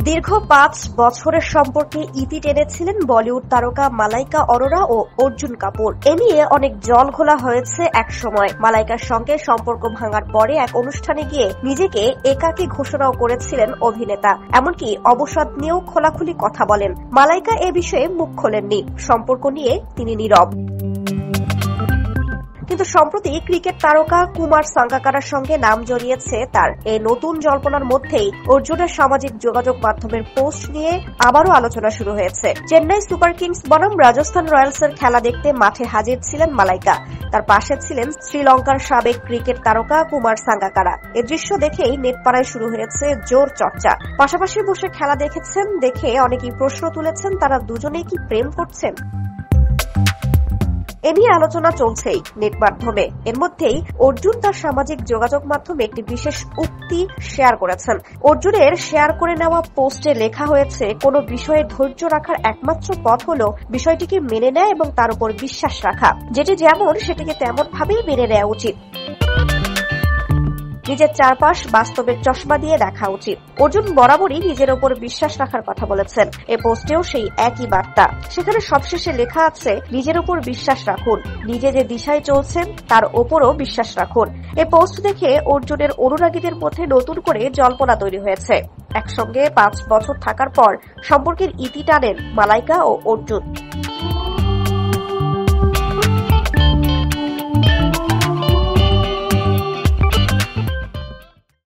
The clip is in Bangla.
দীর্ঘ ৫ বছরের সম্পর্কে ইতি টেনেছিলেন বলিউড তারকা মালাইকা অরোরা ও অর্জুন কাপুর। এ নিয়ে অনেক জল ঘোলা হয়েছে একসময়। মালাইকার সঙ্গে সম্পর্ক ভাঙার পরে এক অনুষ্ঠানে গিয়ে নিজেকে একাকী ঘোষণাও করেছিলেন অভিনেতা। এমনকি অবসাদ নিয়েও খোলাখুলি কথা বলেন। মালাইকা এ বিষয়ে মুখ খোলেননি। সম্পর্ক নিয়ে তিনি নীরব। কিন্তু সম্প্রতি ক্রিকেট তারকা কুমার সাঙ্গাকারার সঙ্গে নাম জড়িয়েছে তার। এই নতুন জল্পনার মধ্যেই অর্জুনের সামাজিক যোগাযোগ মাধ্যমের পোস্ট নিয়ে আবারও আলোচনা শুরু হয়েছে। চেন্নাই সুপার কিংস বনাম রাজস্থান রয়্যালসের খেলা দেখতে মাঠে হাজির ছিলেন মালাইকা। তার পাশে ছিলেন শ্রীলঙ্কার সাবেক ক্রিকেট তারকা কুমার সাঙ্গাকারা। এ দৃশ্য দেখেই নেটপাড়ায় শুরু হয়েছে জোর চর্চা। পাশাপাশি বসে খেলা দেখেছেন দেখে অনেকেই প্রশ্ন তুলেছেন, তারা দুজনেই কি প্রেম করছেন? এ নিয়ে আলোচনা চলছেই নেট মাধ্যমে। এর মধ্যেই অর্জুন তার সামাজিক যোগাযোগ মাধ্যমে একটি বিশেষ উক্তি শেয়ার করেছেন। অর্জুনের শেয়ার করে নেওয়া পোস্টে লেখা হয়েছে, কোনো বিষয়ে ধৈর্য রাখার একমাত্র পথ হলো বিষয়টিকে মেনে নেয় এবং তার উপর বিশ্বাস রাখা। যেটি যেমন সেটিকে তেমন ভাবেই মেনে নেওয়া উচিত। নিজের চারপাশ বাস্তবের চশমা দিয়ে দেখা উচিত। অর্জুন বরাবরই নিজের ওপর বিশ্বাস রাখার কথা বলেছেন। এ পোস্টেও সেই একই বার্তা। সেখানে সবশেষে লেখা আছে, নিজের ওপর বিশ্বাস রাখুন, নিজে যে দিশায় চলছেন তার ওপরও বিশ্বাস রাখুন। এ পোস্ট দেখে অর্জুনের অনুরাগীদের মধ্যে নতুন করে জল্পনা তৈরি হয়েছে। একসঙ্গে ৫ বছর থাকার পর সম্পর্কের ইতি টানেন মালাইকা ও অর্জুন।